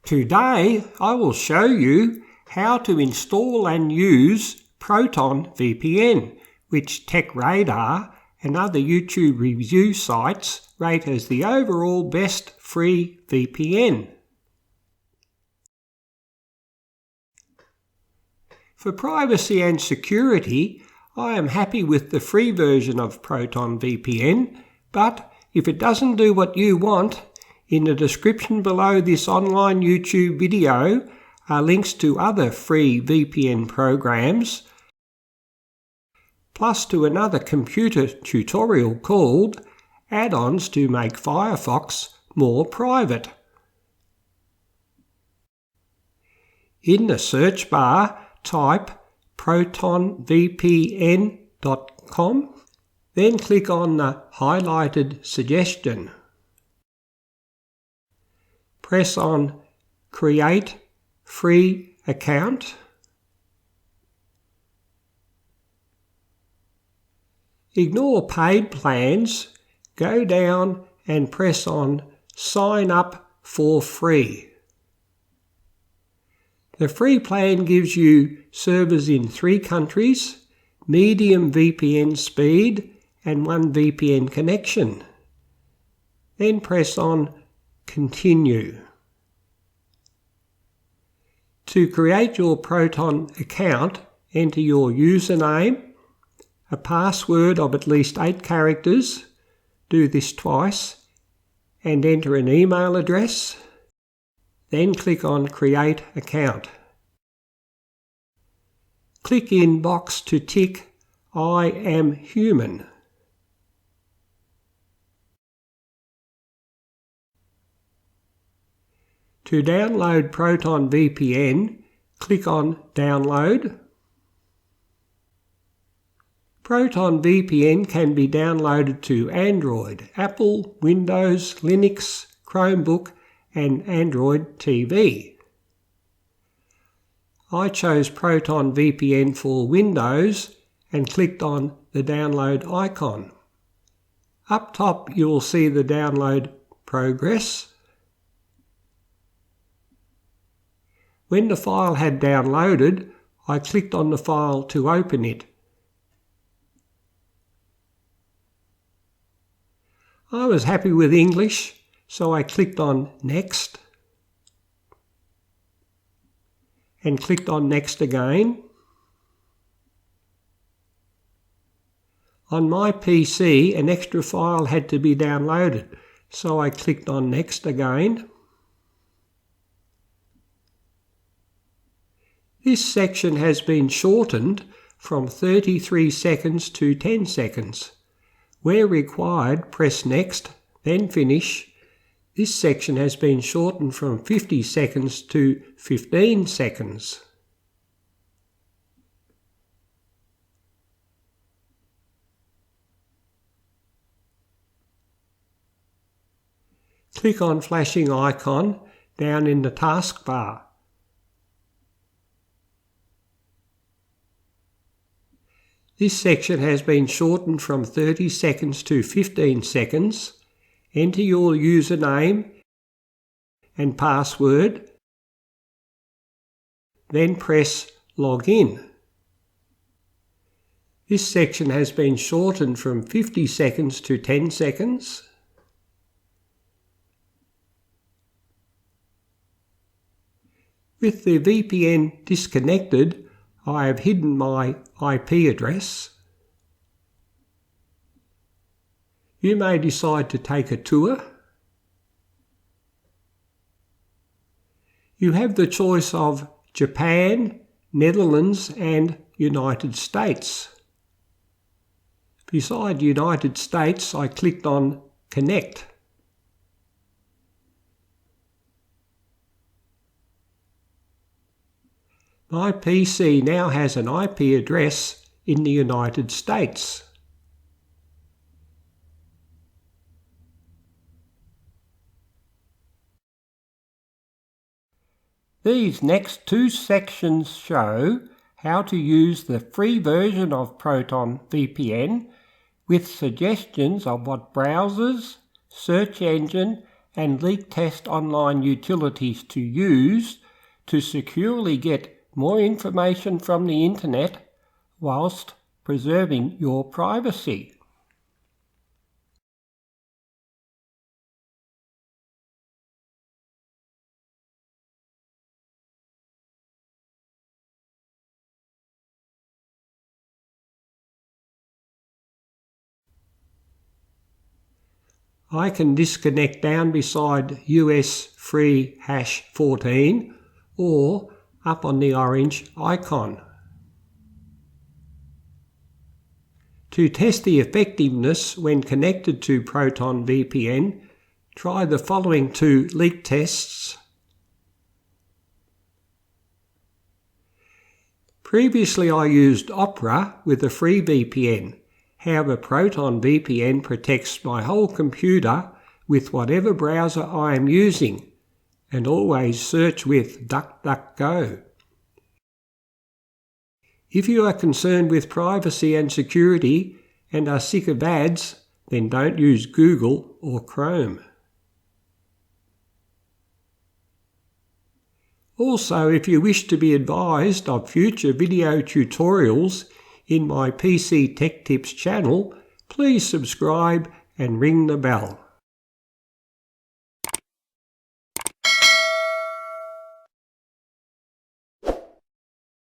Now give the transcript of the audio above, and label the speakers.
Speaker 1: Today I will show you how to install and use ProtonVPN, which TechRadar and other YouTube review sites rate as the overall best free VPN. For privacy and security, I am happy with the free version of ProtonVPN, but if it doesn't do what you want, in the description below this online YouTube video are links to other free VPN programs, plus to another computer tutorial called Add-ons to make Firefox more private. In the search bar, type ProtonVPN.com, then click on the highlighted suggestion. Press on Create Free Account. Ignore paid plans, go down and press on Sign Up for Free. The free plan gives you servers in 3 countries, medium VPN speed and 1 VPN connection. Then press on Continue. To create your Proton account, enter your username, a password of at least 8 characters, do this twice, and enter an email address. Then click on Create Account. Click in box to tick I am human. To download ProtonVPN, click on Download. ProtonVPN can be downloaded to Android, Apple, Windows, Linux, Chromebook and Android TV. I chose ProtonVPN for Windows and clicked on the download icon. Up top you will see the download progress. When the file had downloaded, I clicked on the file to open it. I was happy with English, so I clicked on Next and clicked on Next again. On my PC, an extra file had to be downloaded, so I clicked on Next again. This section has been shortened from 33 seconds to 10 seconds. Where required, press Next, then Finish. This section has been shortened from 50 seconds to 15 seconds. Click on flashing icon down in the taskbar. This section has been shortened from 30 seconds to 15 seconds. Enter your username and password, then press Login. This section has been shortened from 50 seconds to 10 seconds. With the VPN disconnected, I have hidden my IP address. You may decide to take a tour. You have the choice of Japan, Netherlands and United States. Beside United States, I clicked on Connect. My PC now has an IP address in the United States. These next 2 sections show how to use the free version of ProtonVPN with suggestions of what browsers, search engine and leak test online utilities to use to securely get more information from the internet whilst preserving your privacy. I can disconnect down beside US free #14 or up on the orange icon. To test the effectiveness when connected to ProtonVPN, try the following 2 leak tests. Previously I used Opera with a free VPN. However, ProtonVPN protects my whole computer with whatever browser I am using, and always search with DuckDuckGo. If you are concerned with privacy and security and are sick of ads, then don't use Google or Chrome. Also, if you wish to be advised of future video tutorials in my PC Tech Tips channel, please subscribe and ring the bell.